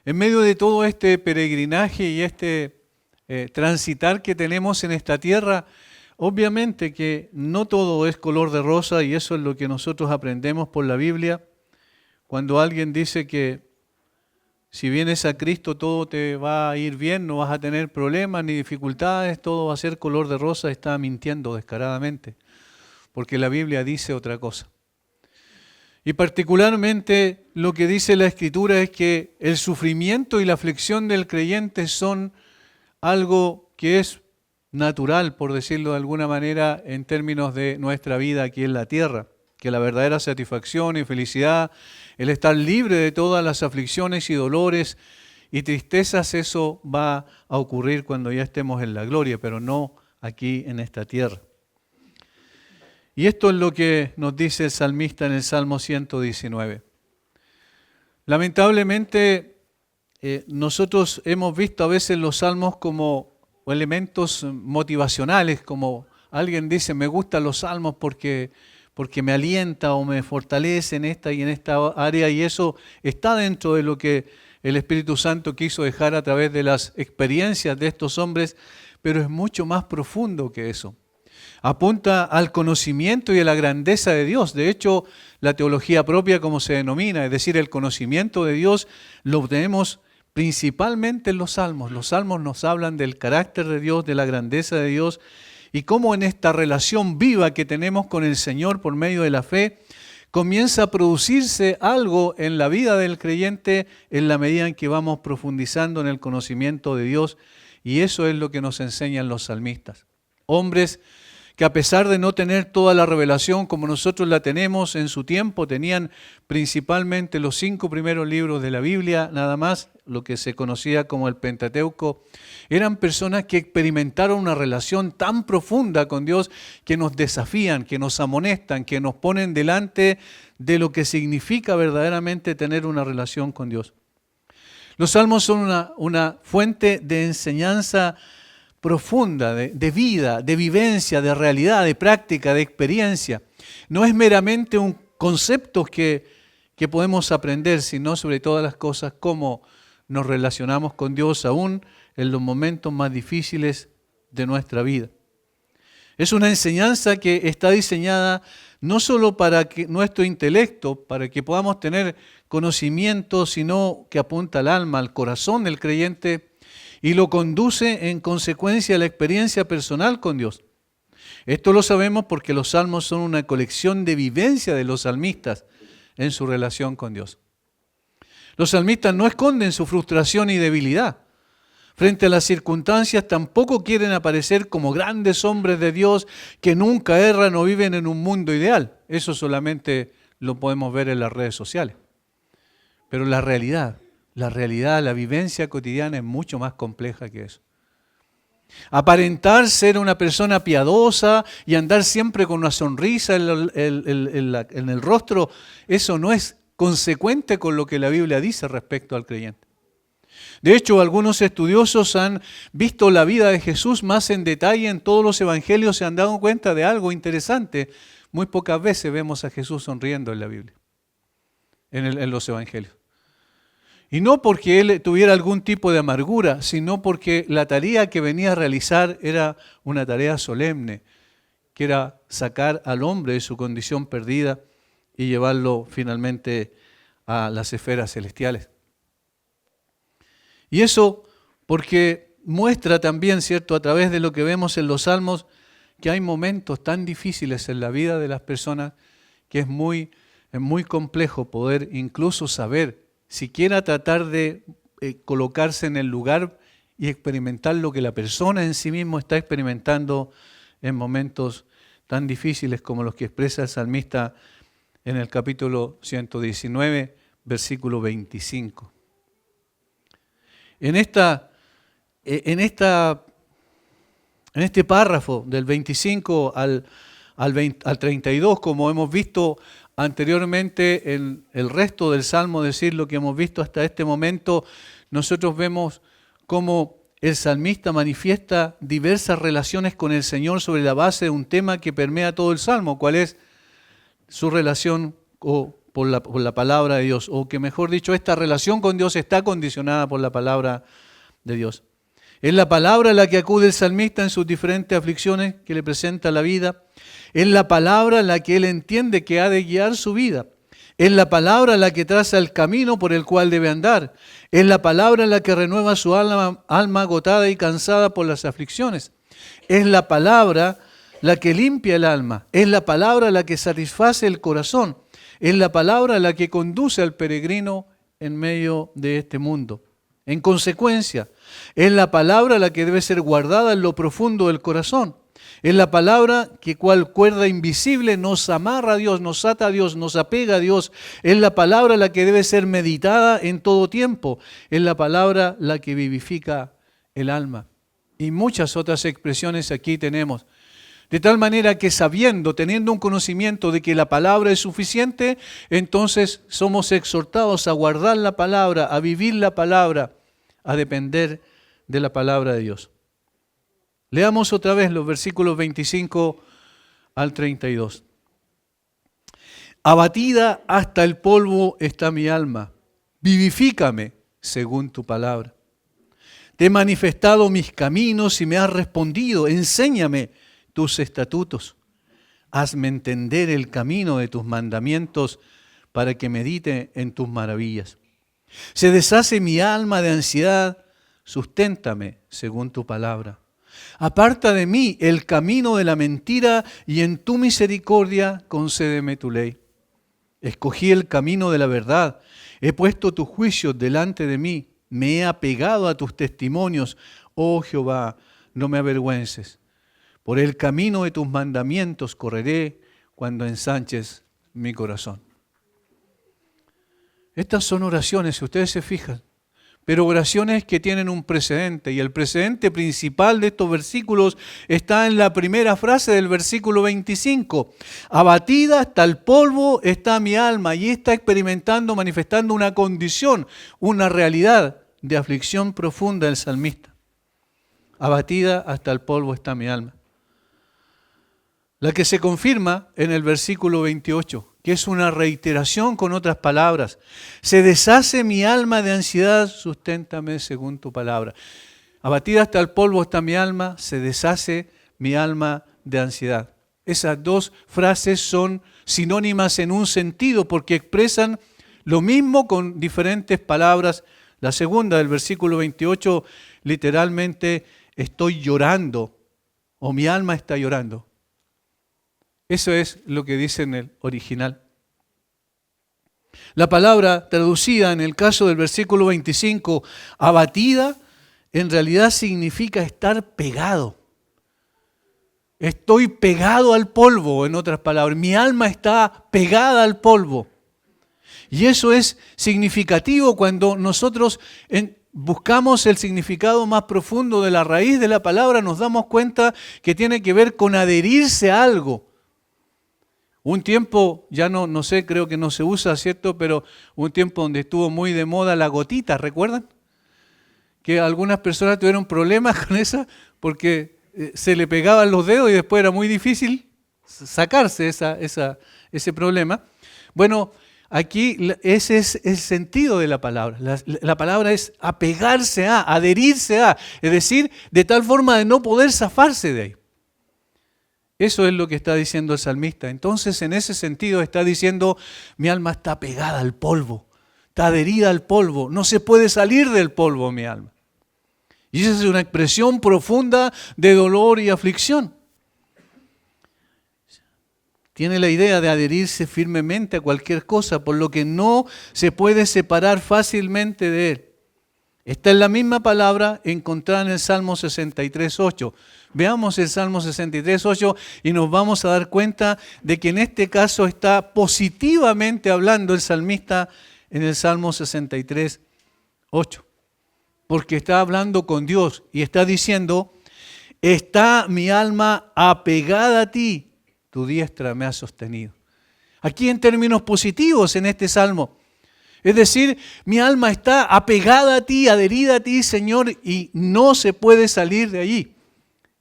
En medio de todo este peregrinaje y este transitar que tenemos en esta tierra, obviamente que no todo es color de rosa y eso es lo que nosotros aprendemos por la Biblia. Cuando alguien dice que si vienes a Cristo todo te va a ir bien, no vas a tener problemas ni dificultades, todo va a ser color de rosa, está mintiendo descaradamente, porque la Biblia dice otra cosa. Y particularmente lo que dice la Escritura es que el sufrimiento y la aflicción del creyente son algo que es natural, por decirlo de alguna manera, en términos de nuestra vida aquí en la tierra, que la verdadera satisfacción y felicidad, el estar libre de todas las aflicciones y dolores y tristezas, eso va a ocurrir cuando ya estemos en la gloria, pero no aquí en esta tierra. Y esto es lo que nos dice el salmista en el Salmo 119. Lamentablemente, nosotros hemos visto a veces los salmos como elementos motivacionales, como alguien dice, me gustan los salmos porque me alienta o me fortalece en esta y en esta área, y eso está dentro de lo que el Espíritu Santo quiso dejar a través de las experiencias de estos hombres, pero es mucho más profundo que eso. Apunta al conocimiento y a la grandeza de Dios. De hecho, la teología propia, como se denomina, es decir, el conocimiento de Dios, lo obtenemos principalmente en los salmos. Los salmos nos hablan del carácter de Dios, de la grandeza de Dios, y cómo en esta relación viva que tenemos con el Señor por medio de la fe, comienza a producirse algo en la vida del creyente en la medida en que vamos profundizando en el conocimiento de Dios, y eso es lo que nos enseñan los salmistas. Hombres que a pesar de no tener toda la revelación como nosotros la tenemos en su tiempo, tenían principalmente los 5 primeros libros de la Biblia, nada más, lo que se conocía como el Pentateuco. Eran personas que experimentaron una relación tan profunda con Dios que nos desafían, que nos amonestan, que nos ponen delante de lo que significa verdaderamente tener una relación con Dios. Los salmos son una fuente de enseñanza profunda, de vida, de vivencia, de realidad, de práctica, de experiencia. No es meramente un concepto que podemos aprender, sino sobre todas las cosas cómo nos relacionamos con Dios aún en los momentos más difíciles de nuestra vida. Es una enseñanza que está diseñada no solo para que nuestro intelecto, para que podamos tener conocimiento, sino que apunta al alma, al corazón del creyente, y lo conduce en consecuencia a la experiencia personal con Dios. Esto lo sabemos porque los salmos son una colección de vivencia de los salmistas en su relación con Dios. Los salmistas no esconden su frustración y debilidad. Frente a las circunstancias tampoco quieren aparecer como grandes hombres de Dios que nunca erran o viven en un mundo ideal. Eso solamente lo podemos ver en las redes sociales. Pero la realidad, la vivencia cotidiana es mucho más compleja que eso. Aparentar ser una persona piadosa y andar siempre con una sonrisa en el rostro, eso no es consecuente con lo que la Biblia dice respecto al creyente. De hecho, algunos estudiosos han visto la vida de Jesús más en detalle en todos los evangelios, se han dado cuenta de algo interesante. Muy pocas veces vemos a Jesús sonriendo en la Biblia, en los evangelios. Y no porque él tuviera algún tipo de amargura, sino porque la tarea que venía a realizar era una tarea solemne, que era sacar al hombre de su condición perdida y llevarlo finalmente a las esferas celestiales. Y eso porque muestra también, ¿cierto?, a través de lo que vemos en los salmos, que hay momentos tan difíciles en la vida de las personas que es muy complejo poder incluso saber, siquiera tratar de colocarse en el lugar y experimentar lo que la persona en sí mismo está experimentando en momentos tan difíciles como los que expresa el salmista en el capítulo 119, versículo 25. En este párrafo del 25 al 32, como hemos visto anteriormente en el resto del Salmo, decir lo que hemos visto hasta este momento, nosotros vemos cómo el salmista manifiesta diversas relaciones con el Señor sobre la base de un tema que permea todo el Salmo, cuál es su relación o por la palabra de Dios, o que mejor dicho, esta relación con Dios está condicionada por la palabra de Dios. Es la palabra a la que acude el salmista en sus diferentes aflicciones que le presenta la vida. Es la palabra en la que él entiende que ha de guiar su vida. Es la palabra la que traza el camino por el cual debe andar. Es la palabra la que renueva su alma agotada y cansada por las aflicciones. Es la palabra la que limpia el alma. Es la palabra la que satisface el corazón. Es la palabra la que conduce al peregrino en medio de este mundo. En consecuencia, es la palabra la que debe ser guardada en lo profundo del corazón. Es la palabra que cual cuerda invisible nos amarra a Dios, nos ata a Dios, nos apega a Dios. Es la palabra la que debe ser meditada en todo tiempo. Es la palabra la que vivifica el alma. Y muchas otras expresiones aquí tenemos. De tal manera que sabiendo, teniendo un conocimiento de que la palabra es suficiente, entonces somos exhortados a guardar la palabra, a vivir la palabra, a depender de la palabra de Dios. Leamos otra vez los versículos 25 al 32. Abatida hasta el polvo está mi alma, vivifícame según tu palabra. Te he manifestado mis caminos y me has respondido, enséñame tus estatutos. Hazme entender el camino de tus mandamientos para que medite en tus maravillas. Se deshace mi alma de ansiedad, susténtame según tu palabra. Aparta de mí el camino de la mentira y en tu misericordia concédeme tu ley. Escogí el camino de la verdad, he puesto tus juicios delante de mí, me he apegado a tus testimonios, oh Jehová, no me avergüences. Por el camino de tus mandamientos correré cuando ensanches mi corazón. Estas son oraciones, si ustedes se fijan, pero oraciones que tienen un precedente. Y el precedente principal de estos versículos está en la primera frase del versículo 25. Abatida hasta el polvo está mi alma, y está experimentando, manifestando una condición, una realidad de aflicción profunda del salmista. Abatida hasta el polvo está mi alma. La que se confirma en el versículo 28, que es una reiteración con otras palabras. Se deshace mi alma de ansiedad, susténtame según tu palabra. Abatida hasta el polvo está mi alma, se deshace mi alma de ansiedad. Esas dos frases son sinónimas en un sentido porque expresan lo mismo con diferentes palabras. La segunda del versículo 28, literalmente, estoy llorando o mi alma está llorando. Eso es lo que dice en el original. La palabra traducida en el caso del versículo 25, abatida, en realidad significa estar pegado. Estoy pegado al polvo, en otras palabras. Mi alma está pegada al polvo. Y eso es significativo cuando nosotros buscamos el significado más profundo de la raíz de la palabra, nos damos cuenta que tiene que ver con adherirse a algo. Un tiempo, ya no sé, creo que no se usa, ¿cierto? Pero un tiempo donde estuvo muy de moda la gotita, ¿recuerdan? Que algunas personas tuvieron problemas con esa porque se le pegaban los dedos y después era muy difícil sacarse ese problema. Bueno, aquí ese es el sentido de la palabra. La palabra es apegarse a, adherirse a, es decir, de tal forma de no poder zafarse de ahí. Eso es lo que está diciendo el salmista. Entonces, en ese sentido está diciendo, mi alma está pegada al polvo, está adherida al polvo, no se puede salir del polvo mi alma. Y esa es una expresión profunda de dolor y aflicción. Tiene la idea de adherirse firmemente a cualquier cosa, por lo que no se puede separar fácilmente de él. Esta es la misma palabra encontrada en el Salmo 63:8. Veamos el Salmo 63:8 y nos vamos a dar cuenta de que en este caso está positivamente hablando el salmista en el Salmo 63:8. Porque está hablando con Dios y está diciendo, está mi alma apegada a ti, tu diestra me ha sostenido. Aquí en términos positivos en este Salmo. Es decir, mi alma está apegada a ti, adherida a ti, Señor, y no se puede salir de allí.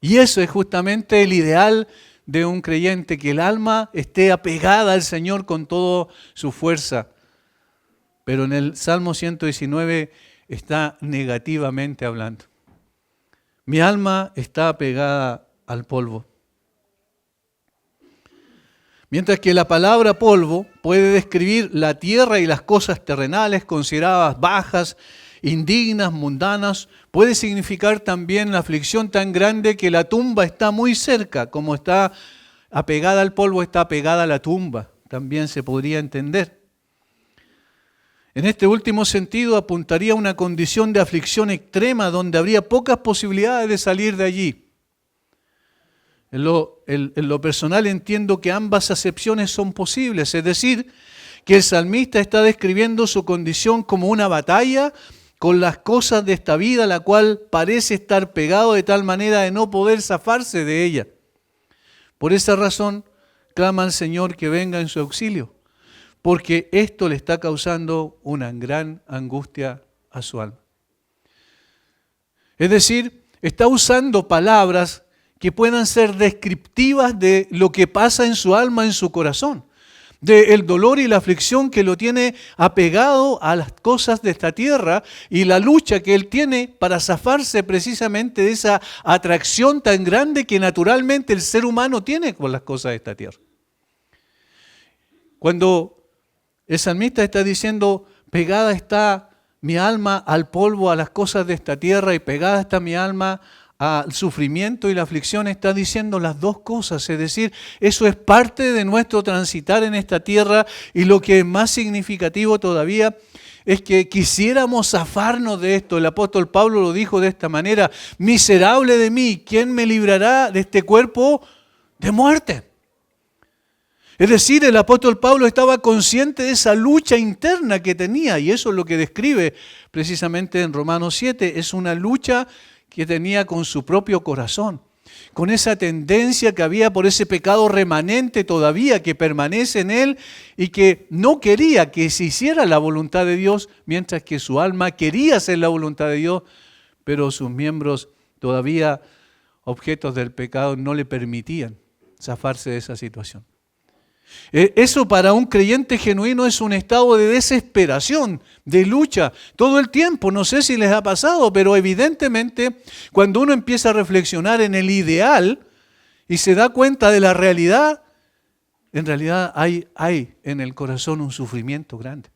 Y eso es justamente el ideal de un creyente, que el alma esté apegada al Señor con toda su fuerza. Pero en el Salmo 119 está negativamente hablando. Mi alma está apegada al polvo. Mientras que la palabra polvo puede describir la tierra y las cosas terrenales consideradas bajas, indignas, mundanas, puede significar también la aflicción tan grande que la tumba está muy cerca, como está apegada al polvo, está apegada a la tumba, también se podría entender. En este último sentido apuntaría a una condición de aflicción extrema donde habría pocas posibilidades de salir de allí. En lo personal entiendo que ambas acepciones son posibles, es decir, que el salmista está describiendo su condición como una batalla con las cosas de esta vida, la cual parece estar pegado de tal manera de no poder zafarse de ella. Por esa razón, clama al Señor que venga en su auxilio, porque esto le está causando una gran angustia a su alma. Es decir, está usando palabras que puedan ser descriptivas de lo que pasa en su alma, en su corazón, del dolor y la aflicción que lo tiene apegado a las cosas de esta tierra y la lucha que él tiene para zafarse precisamente de esa atracción tan grande que naturalmente el ser humano tiene con las cosas de esta tierra. Cuando el salmista está diciendo, pegada está mi alma al polvo, a las cosas de esta tierra, y pegada está mi alma al sufrimiento y la aflicción, está diciendo las dos cosas, es decir, eso es parte de nuestro transitar en esta tierra, y lo que es más significativo todavía es que quisiéramos zafarnos de esto. El apóstol Pablo lo dijo de esta manera: miserable de mí, ¿quién me librará de este cuerpo de muerte? Es decir, el apóstol Pablo estaba consciente de esa lucha interna que tenía, y eso es lo que describe precisamente en Romanos 7, es una lucha que tenía con su propio corazón, con esa tendencia que había por ese pecado remanente todavía que permanece en él y que no quería que se hiciera la voluntad de Dios, mientras que su alma quería hacer la voluntad de Dios, pero sus miembros todavía objetos del pecado no le permitían zafarse de esa situación. Eso para un creyente genuino es un estado de desesperación, de lucha, todo el tiempo. No sé si les ha pasado, pero evidentemente cuando uno empieza a reflexionar en el ideal y se da cuenta de la realidad, en realidad hay en el corazón un sufrimiento grande.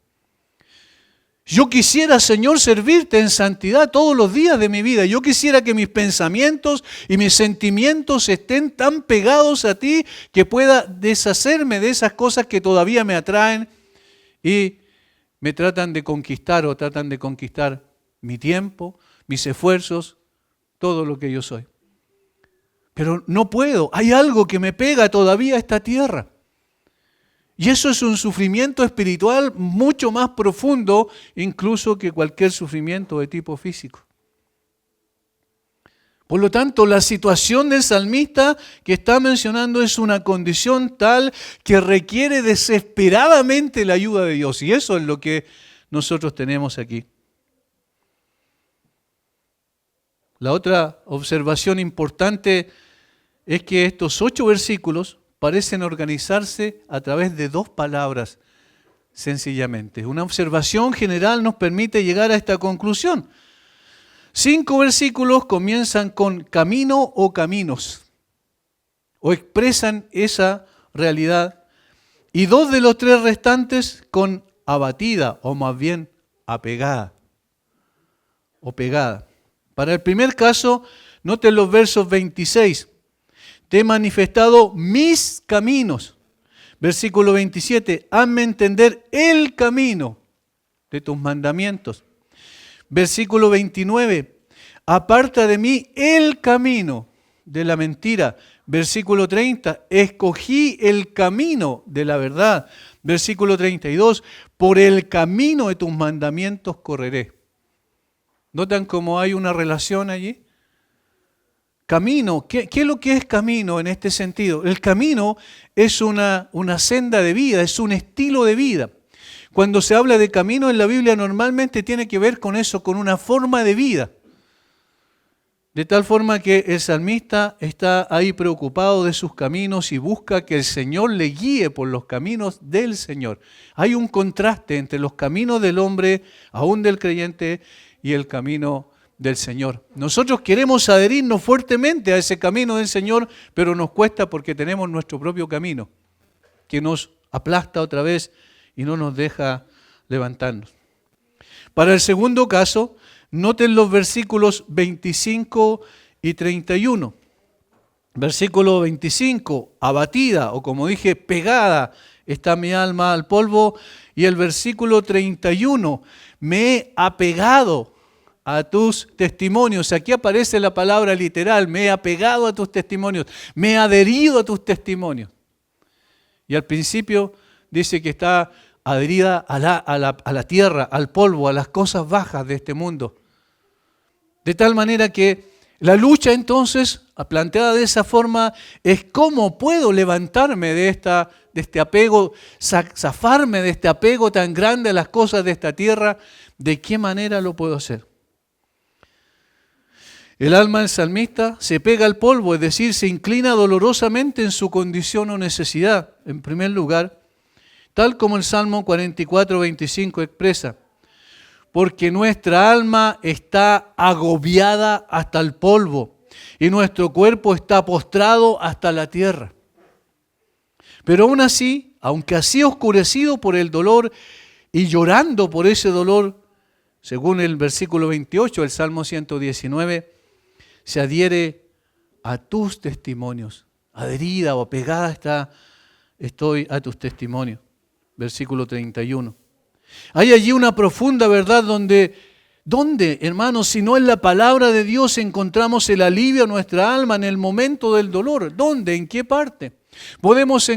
Yo quisiera, Señor, servirte en santidad todos los días de mi vida. Yo quisiera que mis pensamientos y mis sentimientos estén tan pegados a ti que pueda deshacerme de esas cosas que todavía me atraen y me tratan de conquistar o tratan de conquistar mi tiempo, mis esfuerzos, todo lo que yo soy. Pero no puedo, hay algo que me pega todavía a esta tierra. Y eso es un sufrimiento espiritual mucho más profundo incluso que cualquier sufrimiento de tipo físico. Por lo tanto, la situación del salmista que está mencionando es una condición tal que requiere desesperadamente la ayuda de Dios. Y eso es lo que nosotros tenemos aquí. La otra observación importante es que estos 8 versículos parecen organizarse a través de 2 palabras, sencillamente. Una observación general nos permite llegar a esta conclusión. 5 versículos comienzan con camino o caminos, o expresan esa realidad, y 2 de los 3 restantes con abatida, o más bien apegada, o pegada. Para el primer caso, noten los versos 26. Te he manifestado mis caminos. Versículo 27, hazme entender el camino de tus mandamientos. Versículo 29, aparta de mí el camino de la mentira. Versículo 30, escogí el camino de la verdad. Versículo 32, por el camino de tus mandamientos correré. ¿Notan cómo hay una relación allí? Camino, ¿qué es lo que es camino en este sentido? El camino es una senda de vida, es un estilo de vida. Cuando se habla de camino en la Biblia normalmente tiene que ver con eso, con una forma de vida. De tal forma que el salmista está ahí preocupado de sus caminos y busca que el Señor le guíe por los caminos del Señor. Hay un contraste entre los caminos del hombre, aún del creyente, y el camino del Señor. Nosotros queremos adherirnos fuertemente a ese camino del Señor, pero nos cuesta porque tenemos nuestro propio camino, que nos aplasta otra vez y no nos deja levantarnos. Para el segundo caso, noten los versículos 25 y 31. Versículo 25, abatida, o como dije, pegada está mi alma al polvo. Y el versículo 31, me he apegado a tus testimonios. Aquí aparece la palabra literal, me he apegado a tus testimonios, me he adherido a tus testimonios. Y al principio dice que está adherida a la tierra, al polvo, a las cosas bajas de este mundo. De tal manera que la lucha entonces, planteada de esa forma, es cómo puedo levantarme de este apego, zafarme de este apego tan grande a las cosas de esta tierra, ¿de qué manera lo puedo hacer? El alma del salmista se pega al polvo, es decir, se inclina dolorosamente en su condición o necesidad, en primer lugar, tal como el Salmo 44, 25 expresa. Porque nuestra alma está agobiada hasta el polvo y nuestro cuerpo está postrado hasta la tierra. Pero aún así, aunque así oscurecido por el dolor y llorando por ese dolor, según el versículo 28 del Salmo 119, se adhiere a tus testimonios. Adherida o apegada estoy a tus testimonios. Versículo 31. Hay allí una profunda verdad ¿dónde, hermanos, si no en la palabra de Dios encontramos el alivio a nuestra alma en el momento del dolor? ¿Dónde? ¿En qué parte? Podemos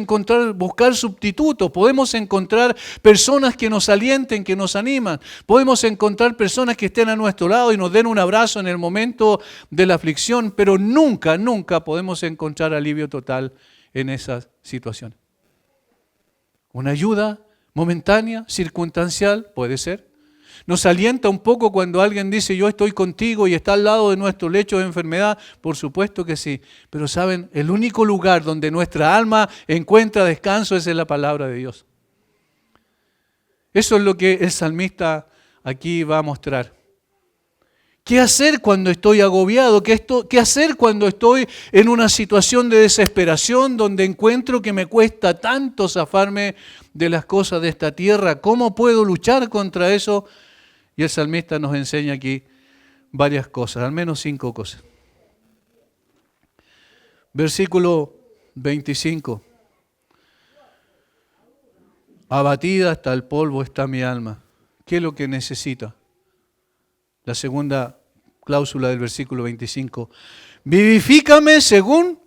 buscar sustitutos, podemos encontrar personas que nos alienten, que nos animan, podemos encontrar personas que estén a nuestro lado y nos den un abrazo en el momento de la aflicción, pero nunca, nunca podemos encontrar alivio total en esas situaciones. Una ayuda momentánea, circunstancial, puede ser. Nos alienta un poco cuando alguien dice yo estoy contigo y está al lado de nuestro lecho de enfermedad, por supuesto que sí. Pero saben, el único lugar donde nuestra alma encuentra descanso es en la palabra de Dios. Eso es lo que el salmista aquí va a mostrar. ¿Qué hacer cuando estoy agobiado? ¿Qué hacer cuando estoy en una situación de desesperación donde encuentro que me cuesta tanto zafarme de las cosas de esta tierra? ¿Cómo puedo luchar contra eso? Y el salmista nos enseña aquí varias cosas, al menos 5 cosas. Versículo 25. Abatida hasta el polvo está mi alma. ¿Qué es lo que necesita? La segunda cláusula del versículo 25. Vivifícame según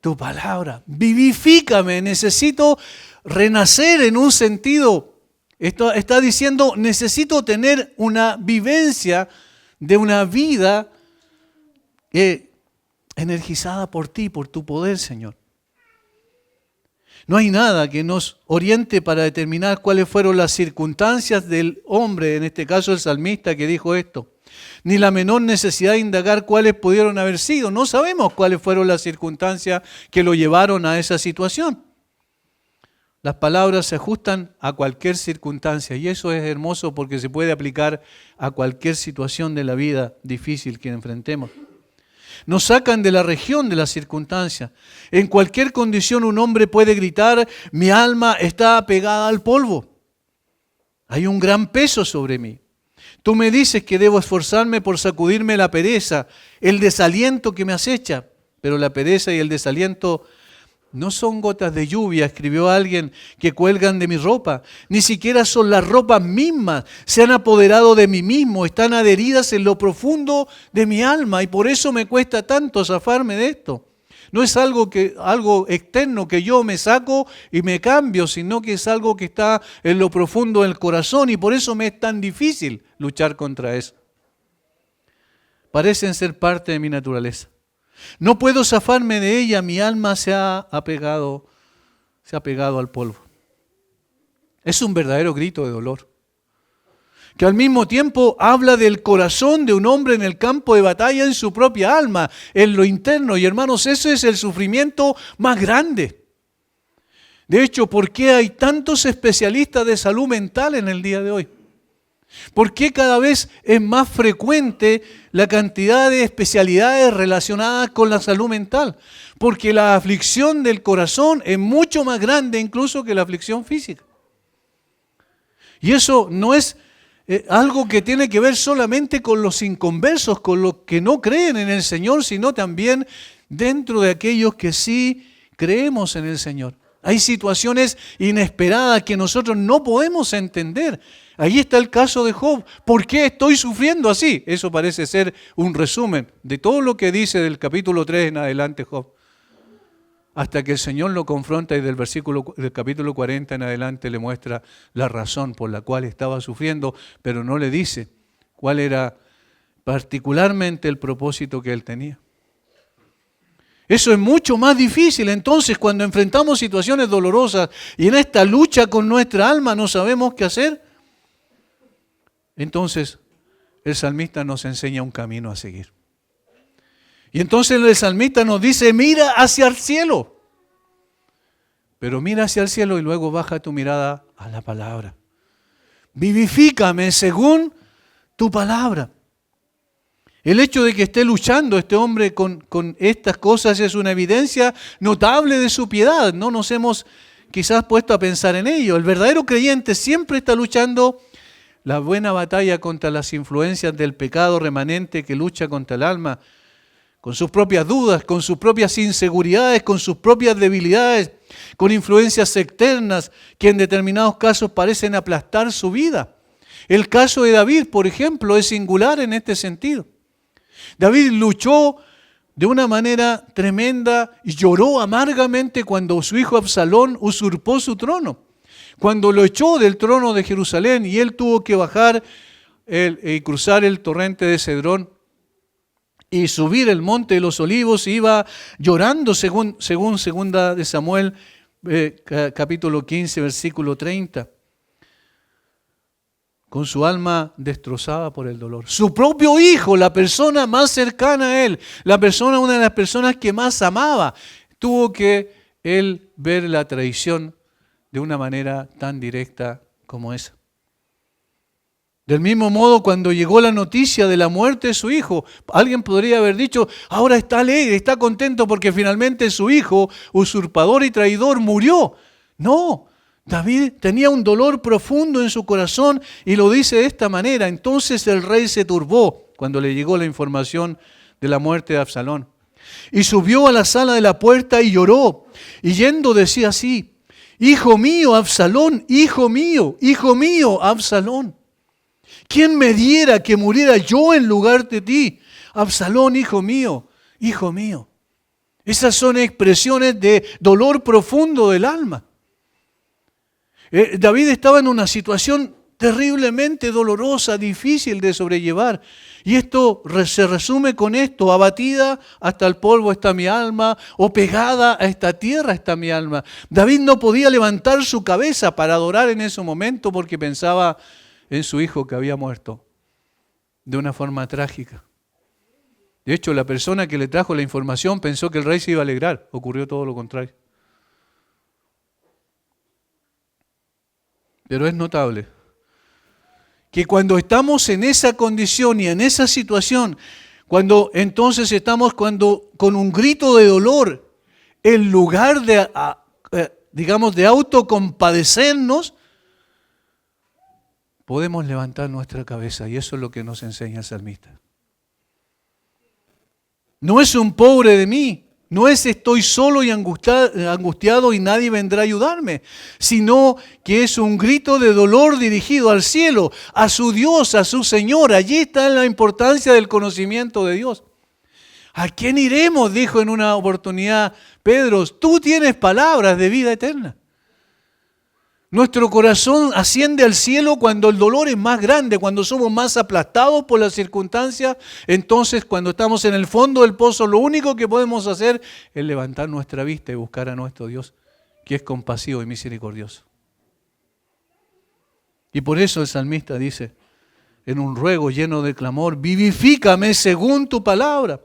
tu palabra. Vivifícame. Necesito renacer en un sentido. Está diciendo, necesito tener una vivencia de una vida energizada por ti, por tu poder, Señor. No hay nada que nos oriente para determinar cuáles fueron las circunstancias del hombre, en este caso el salmista que dijo esto. Ni la menor necesidad de indagar cuáles pudieron haber sido. No sabemos cuáles fueron las circunstancias que lo llevaron a esa situación. Las palabras se ajustan a cualquier circunstancia y eso es hermoso porque se puede aplicar a cualquier situación de la vida difícil que enfrentemos. Nos sacan de la región de las circunstancias. En cualquier condición un hombre puede gritar, mi alma está pegada al polvo. Hay un gran peso sobre mí. Tú me dices que debo esforzarme por sacudirme la pereza, el desaliento que me acecha. Pero la pereza y el desaliento no son gotas de lluvia, escribió alguien, que cuelgan de mi ropa. Ni siquiera son las ropas mismas. Se han apoderado de mí mismo, están adheridas en lo profundo de mi alma y por eso me cuesta tanto zafarme de esto. No es algo externo que yo me saco y me cambio, sino que es algo que está en lo profundo del corazón y por eso me es tan difícil luchar contra eso. Parecen ser parte de mi naturaleza. No puedo zafarme de ella, mi alma se ha pegado al polvo. Es un verdadero grito de dolor. que al mismo tiempo habla del corazón de un hombre en el campo de batalla en su propia alma, en lo interno. Y hermanos, ese es el sufrimiento más grande. De hecho, ¿por qué hay tantos especialistas de salud mental en el día de hoy? ¿Por qué cada vez es más frecuente la cantidad de especialidades relacionadas con la salud mental? Porque la aflicción del corazón es mucho más grande incluso que la aflicción física. Y eso no es algo que tiene que ver solamente con los inconversos, con los que no creen en el Señor, sino también dentro de aquellos que sí creemos en el Señor. Hay situaciones inesperadas que nosotros no podemos entender. Ahí está el caso de Job. ¿Por qué estoy sufriendo así? Eso parece ser un resumen de todo lo que dice del capítulo 3 en adelante Job. Hasta que el Señor lo confronta y del capítulo 40 en adelante le muestra la razón por la cual estaba sufriendo, pero no le dice cuál era particularmente el propósito que él tenía. Eso es mucho más difícil. Entonces, cuando enfrentamos situaciones dolorosas y en esta lucha con nuestra alma no sabemos qué hacer, entonces el salmista nos enseña un camino a seguir. Y entonces el salmista nos dice, mira hacia el cielo. Pero mira hacia el cielo y luego baja tu mirada a la palabra. Vivifícame según tu palabra. El hecho de que esté luchando este hombre con estas cosas es una evidencia notable de su piedad. No nos hemos quizás puesto a pensar en ello. El verdadero creyente siempre está luchando la buena batalla contra las influencias del pecado remanente que lucha contra el alma, con sus propias dudas, con sus propias inseguridades, con sus propias debilidades, con influencias externas que en determinados casos parecen aplastar su vida. El caso de David, por ejemplo, es singular en este sentido. David luchó de una manera tremenda y lloró amargamente cuando su hijo Absalón usurpó su trono. Cuando lo echó del trono de Jerusalén y él tuvo que bajar y cruzar el torrente de Cedrón y subir el monte de los olivos, iba llorando según segunda de Samuel, capítulo 15, versículo 30. Con su alma destrozada por el dolor. Su propio hijo, la persona más cercana a él, una de las personas que más amaba, tuvo que él ver la traición de una manera tan directa como esa. Del mismo modo, cuando llegó la noticia de la muerte de su hijo, alguien podría haber dicho, ahora está alegre, está contento porque finalmente su hijo, usurpador y traidor, murió. No, David tenía un dolor profundo en su corazón y lo dice de esta manera. Entonces el rey se turbó cuando le llegó la información de la muerte de Absalón. Y subió a la sala de la puerta y lloró. Y yendo decía así, hijo mío, Absalón, hijo mío, Absalón. ¿Quién me diera que muriera yo en lugar de ti? Absalón, hijo mío, hijo mío. Esas son expresiones de dolor profundo del alma. David estaba en una situación terriblemente dolorosa, difícil de sobrellevar. Y esto se resume con esto: abatida hasta el polvo está mi alma, o pegada a esta tierra está mi alma. David no podía levantar su cabeza para adorar en ese momento porque pensaba en su hijo que había muerto de una forma trágica. De hecho, la persona que le trajo la información pensó que el rey se iba a alegrar. Ocurrió todo lo contrario. Pero es notable que cuando estamos en esa condición y en esa situación, cuando entonces estamos con un grito de dolor, en lugar de, de autocompadecernos, podemos levantar nuestra cabeza, y eso es lo que nos enseña el salmista. No es un pobre de mí, no es estoy solo y angustiado y nadie vendrá a ayudarme, sino que es un grito de dolor dirigido al cielo, a su Dios, a su Señor. Allí está la importancia del conocimiento de Dios. ¿A quién iremos?, dijo en una oportunidad Pedro. Tú tienes palabras de vida eterna. Nuestro corazón asciende al cielo cuando el dolor es más grande, cuando somos más aplastados por las circunstancias. Entonces, cuando estamos en el fondo del pozo, lo único que podemos hacer es levantar nuestra vista y buscar a nuestro Dios, que es compasivo y misericordioso. Y por eso el salmista dice, en un ruego lleno de clamor, vivifícame según tu palabra.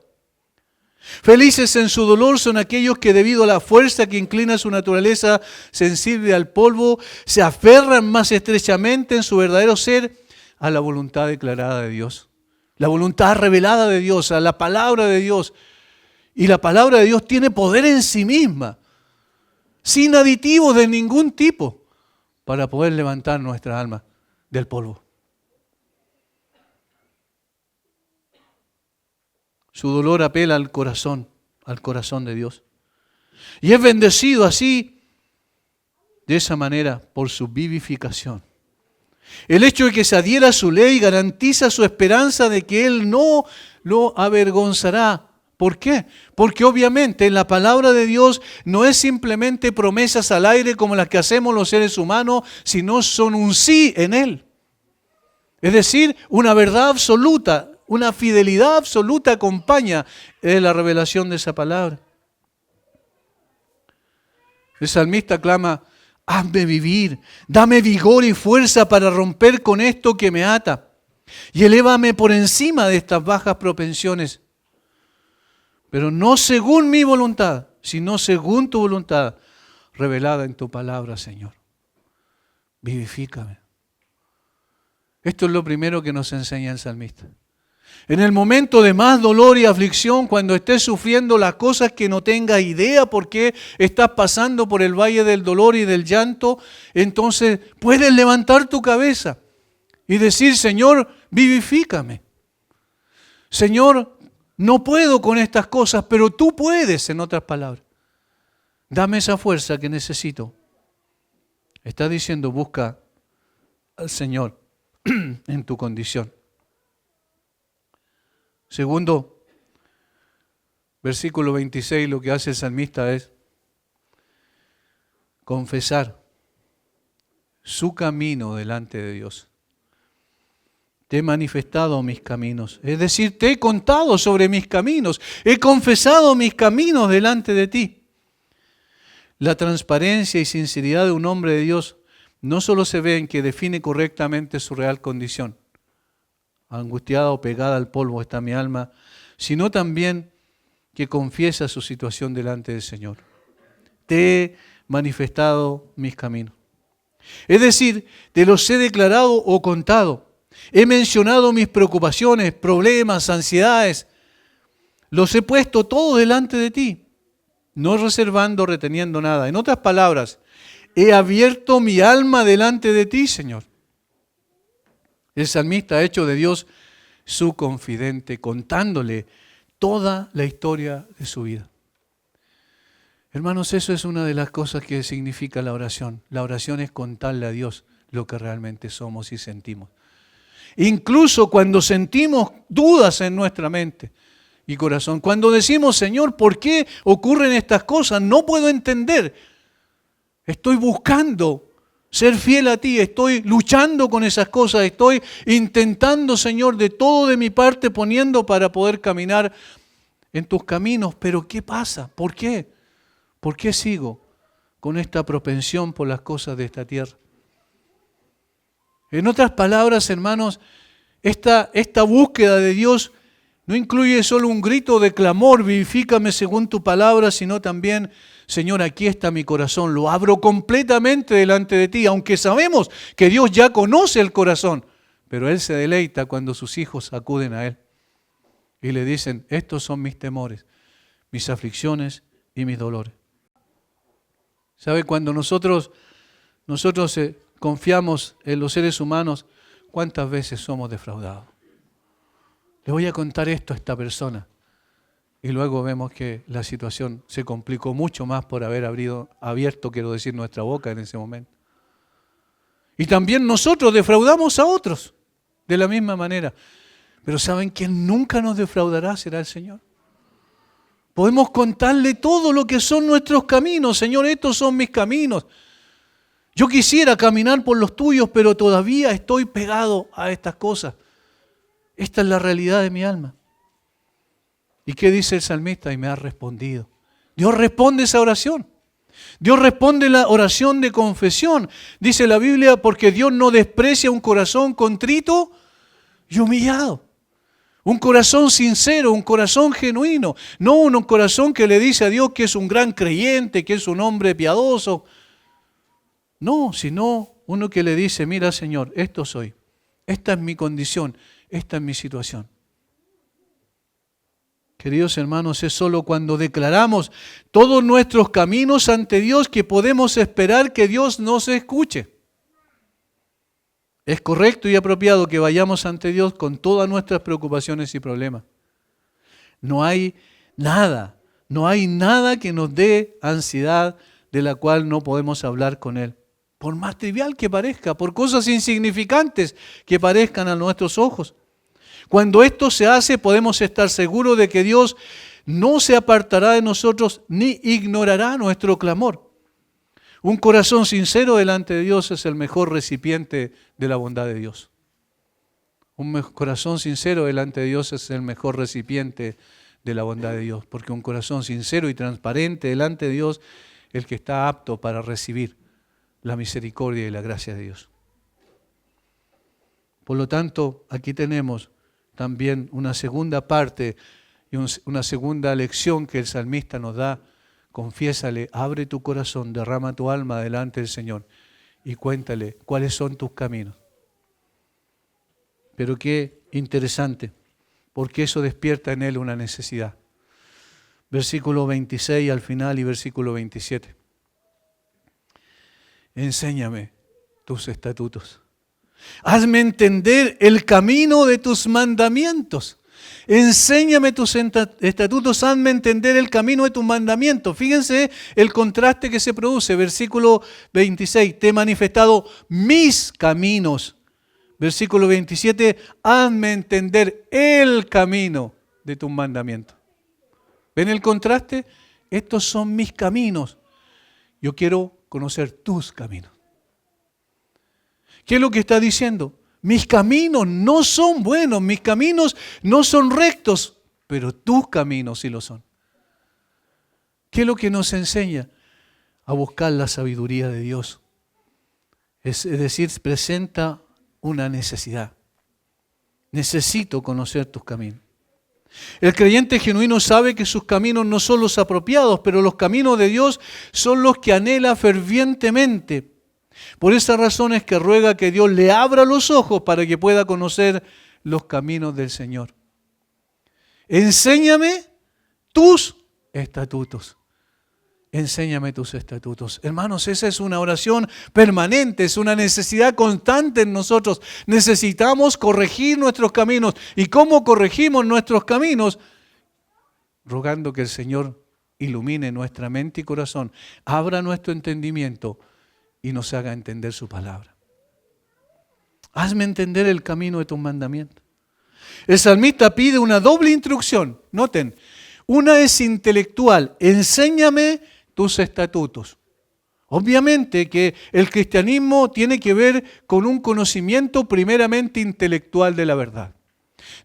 Felices en su dolor son aquellos que debido a la fuerza que inclina su naturaleza sensible al polvo, se aferran más estrechamente en su verdadero ser a la voluntad declarada de Dios. La voluntad revelada de Dios, a la palabra de Dios. Y la palabra de Dios tiene poder en sí misma, sin aditivos de ningún tipo, para poder levantar nuestra alma del polvo. Su dolor apela al corazón de Dios. Y es bendecido así, de esa manera, por su vivificación. El hecho de que se adhiera a su ley garantiza su esperanza de que Él no lo avergonzará. ¿Por qué? Porque obviamente en la palabra de Dios no es simplemente promesas al aire como las que hacemos los seres humanos, sino son un sí en Él. Es decir, una verdad absoluta, una fidelidad absoluta acompaña la revelación de esa palabra. El salmista clama, hazme vivir, dame vigor y fuerza para romper con esto que me ata y elévame por encima de estas bajas propensiones. Pero no según mi voluntad, sino según tu voluntad, revelada en tu palabra, Señor. Vivifícame. Esto es lo primero que nos enseña el salmista. En el momento de más dolor y aflicción, cuando estés sufriendo las cosas que no tengas idea por qué estás pasando por el valle del dolor y del llanto, entonces puedes levantar tu cabeza y decir, Señor, vivifícame. Señor, no puedo con estas cosas, pero tú puedes, en otras palabras. Dame esa fuerza que necesito. Está diciendo, busca al Señor en tu condición. Segundo, versículo 26, lo que hace el salmista es confesar su camino delante de Dios. Te he manifestado mis caminos, es decir, te he contado sobre mis caminos, he confesado mis caminos delante de ti. La transparencia y sinceridad de un hombre de Dios no solo se ve en que define correctamente su real condición, angustiada o pegada al polvo está mi alma, sino también que confiesa su situación delante del Señor. Te he manifestado mis caminos. Es decir, te los he declarado o contado. He mencionado mis preocupaciones, problemas, ansiedades. Los he puesto todo delante de ti, no reservando, reteniendo nada. En otras palabras, he abierto mi alma delante de ti, Señor. El salmista ha hecho de Dios su confidente, contándole toda la historia de su vida. Hermanos, eso es una de las cosas que significa la oración. La oración es contarle a Dios lo que realmente somos y sentimos. Incluso cuando sentimos dudas en nuestra mente y corazón, cuando decimos, Señor, ¿por qué ocurren estas cosas? No puedo entender. Estoy buscando ser fiel a ti, estoy luchando con esas cosas, estoy intentando, Señor, de todo de mi parte poniendo para poder caminar en tus caminos. Pero ¿qué pasa? ¿Por qué? ¿Por qué sigo con esta propensión por las cosas de esta tierra? En otras palabras, hermanos, esta búsqueda de Dios no incluye solo un grito de clamor, vivifícame según tu palabra, sino también, Señor, aquí está mi corazón, lo abro completamente delante de ti, aunque sabemos que Dios ya conoce el corazón, pero Él se deleita cuando sus hijos acuden a Él y le dicen, estos son mis temores, mis aflicciones y mis dolores. ¿Sabe? Cuando nosotros confiamos en los seres humanos, ¿cuántas veces somos defraudados? Le voy a contar esto a esta persona. Y luego vemos que la situación se complicó mucho más por haber abierto, nuestra boca en ese momento. Y también nosotros defraudamos a otros de la misma manera. Pero ¿saben quién nunca nos defraudará? Será el Señor. Podemos contarle todo lo que son nuestros caminos. Señor, estos son mis caminos. Yo quisiera caminar por los tuyos, pero todavía estoy pegado a estas cosas. Esta es la realidad de mi alma. ¿Y qué dice el salmista? Y me ha respondido. Dios responde esa oración. Dios responde la oración de confesión. Dice la Biblia, porque Dios no desprecia un corazón contrito y humillado. Un corazón sincero, un corazón genuino, no un corazón que le dice a Dios que es un gran creyente, que es un hombre piadoso. No, sino uno que le dice, mira Señor, esto soy, esta es mi condición, esta es mi situación. Queridos hermanos, es solo cuando declaramos todos nuestros caminos ante Dios que podemos esperar que Dios nos escuche. Es correcto y apropiado que vayamos ante Dios con todas nuestras preocupaciones y problemas. No hay nada que nos dé ansiedad de la cual no podemos hablar con Él. Por más trivial que parezca, por cosas insignificantes que parezcan a nuestros ojos. Cuando esto se hace, podemos estar seguros de que Dios no se apartará de nosotros ni ignorará nuestro clamor. Un corazón sincero delante de Dios es el mejor recipiente de la bondad de Dios. Un corazón sincero delante de Dios es el mejor recipiente de la bondad de Dios, porque un corazón sincero y transparente delante de Dios es el que está apto para recibir la misericordia y la gracia de Dios. Por lo tanto, aquí tenemos también una segunda parte y una segunda lección que el salmista nos da. Confiésale, abre tu corazón, derrama tu alma delante del Señor y cuéntale cuáles son tus caminos. Pero qué interesante, porque eso despierta en él una necesidad. Versículo 26 al final y versículo 27. Enséñame tus estatutos. Hazme entender el camino de tus mandamientos. Enséñame tus estatutos, hazme entender el camino de tus mandamientos. Fíjense el contraste que se produce. Versículo 26, te he manifestado mis caminos. Versículo 27, hazme entender el camino de tus mandamientos. ¿Ven el contraste? Estos son mis caminos. Yo quiero conocer tus caminos. ¿Qué es lo que está diciendo? Mis caminos no son buenos, mis caminos no son rectos, pero tus caminos sí lo son. ¿Qué es lo que nos enseña? A buscar la sabiduría de Dios. Es decir, presenta una necesidad. Necesito conocer tus caminos. El creyente genuino sabe que sus caminos no son los apropiados, pero los caminos de Dios son los que anhela fervientemente. Por esa razón es que ruega que Dios le abra los ojos para que pueda conocer los caminos del Señor. Enséñame tus estatutos. Enséñame tus estatutos. Hermanos, esa es una oración permanente, es una necesidad constante en nosotros. Necesitamos corregir nuestros caminos. ¿Y cómo corregimos nuestros caminos? Rogando que el Señor ilumine nuestra mente y corazón, abra nuestro entendimiento y nos haga entender su palabra. Hazme entender el camino de tus mandamientos. El salmista pide una doble instrucción. Noten, una es intelectual. Enséñame tus estatutos. Obviamente que el cristianismo tiene que ver con un conocimiento primeramente intelectual de la verdad.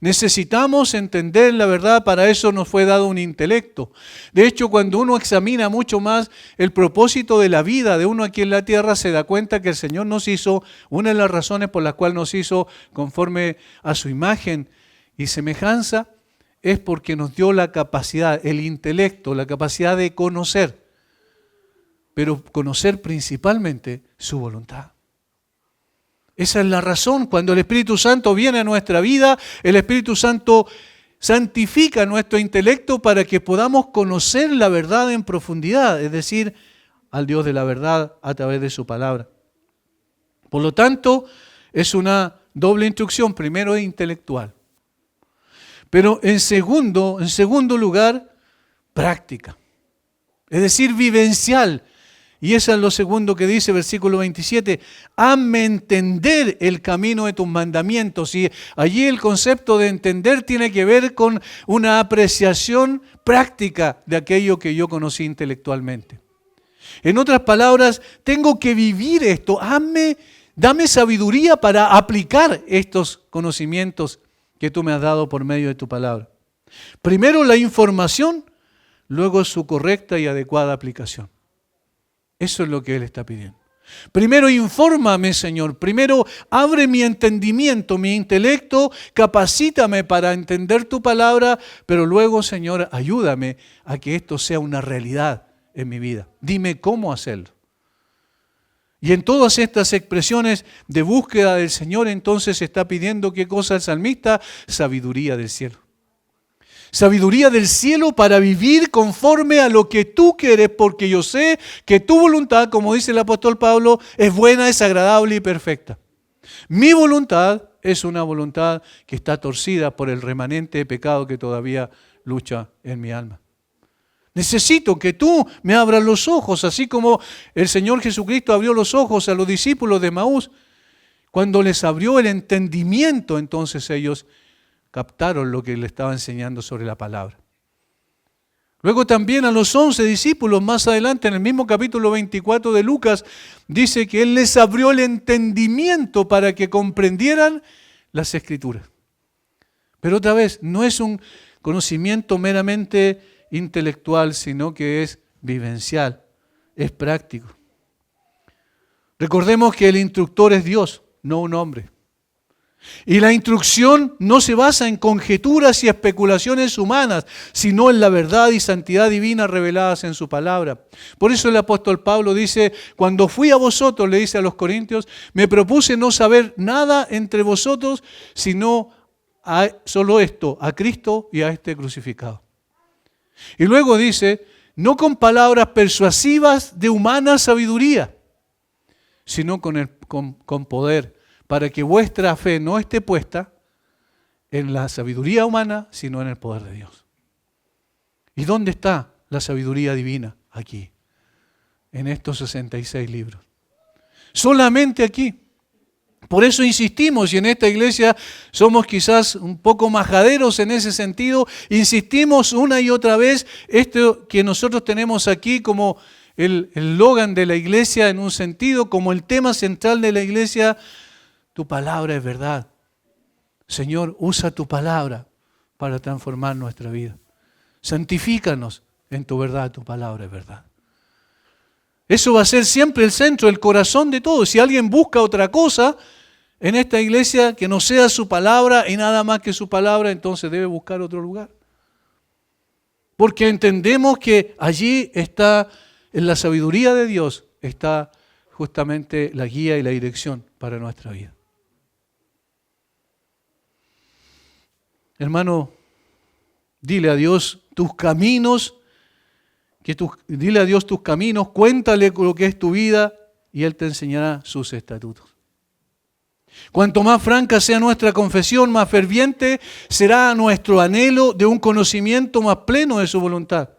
Necesitamos entender la verdad, para eso nos fue dado un intelecto. De hecho, cuando uno examina mucho más el propósito de la vida de uno aquí en la tierra, se da cuenta que el Señor nos hizo, una de las razones por las cuales nos hizo conforme a su imagen y semejanza, es porque nos dio la capacidad, el intelecto, la capacidad de conocer, pero conocer principalmente su voluntad. Esa es la razón. Cuando el Espíritu Santo viene a nuestra vida, el Espíritu Santo santifica nuestro intelecto para que podamos conocer la verdad en profundidad, es decir, al Dios de la verdad a través de su palabra. Por lo tanto, es una doble instrucción. Primero es intelectual, pero en segundo lugar, práctica, es decir, vivencial. Y eso es lo segundo que dice versículo 27, hazme entender el camino de tus mandamientos. Y allí el concepto de entender tiene que ver con una apreciación práctica de aquello que yo conocí intelectualmente. En otras palabras, tengo que vivir esto. Dame sabiduría para aplicar estos conocimientos que tú me has dado por medio de tu palabra. Primero la información, luego su correcta y adecuada aplicación. Eso es lo que Él está pidiendo. Primero infórmame, Señor. Primero abre mi entendimiento, mi intelecto, capacítame para entender tu palabra, pero luego, Señor, ayúdame a que esto sea una realidad en mi vida. Dime cómo hacerlo. Y en todas estas expresiones de búsqueda del Señor, entonces está pidiendo, ¿qué cosa el salmista? Sabiduría del cielo. Sabiduría del cielo para vivir conforme a lo que tú quieres, porque yo sé que tu voluntad, como dice el apóstol Pablo, es buena, es agradable y perfecta. Mi voluntad es una voluntad que está torcida por el remanente de pecado que todavía lucha en mi alma. Necesito que tú me abras los ojos, así como el Señor Jesucristo abrió los ojos a los discípulos de Emaús. Cuando les abrió el entendimiento, entonces ellos captaron lo que le estaba enseñando sobre la palabra. Luego también a los 11 discípulos, más adelante en el mismo capítulo 24 de Lucas, dice que Él les abrió el entendimiento para que comprendieran las Escrituras. Pero otra vez, no es un conocimiento meramente intelectual, sino que es vivencial, es práctico. Recordemos que el instructor es Dios, no un hombre. Y la instrucción no se basa en conjeturas y especulaciones humanas, sino en la verdad y santidad divina reveladas en su palabra. Por eso el apóstol Pablo dice, cuando fui a vosotros, le dice a los corintios, me propuse no saber nada entre vosotros, sino solo esto, a Cristo y a este crucificado. Y luego dice, no con palabras persuasivas de humana sabiduría, sino con poder, para que vuestra fe no esté puesta en la sabiduría humana, sino en el poder de Dios. ¿Y dónde está la sabiduría divina? Aquí, en estos 66 libros. Solamente aquí. Por eso insistimos, y en esta iglesia somos quizás un poco majaderos en ese sentido, insistimos una y otra vez, esto que nosotros tenemos aquí como el eslogan de la iglesia en un sentido, como el tema central de la iglesia, tu palabra es verdad. Señor, usa tu palabra para transformar nuestra vida. Santifícanos en tu verdad, tu palabra es verdad. Eso va a ser siempre el centro, el corazón de todo. Si alguien busca otra cosa en esta iglesia que no sea su palabra y nada más que su palabra, entonces debe buscar otro lugar. Porque entendemos que allí está, en la sabiduría de Dios, está justamente la guía y la dirección para nuestra vida. Hermano, dile a Dios tus caminos, dile a Dios tus caminos, cuéntale lo que es tu vida y Él te enseñará sus estatutos. Cuanto más franca sea nuestra confesión, más ferviente será nuestro anhelo de un conocimiento más pleno de su voluntad.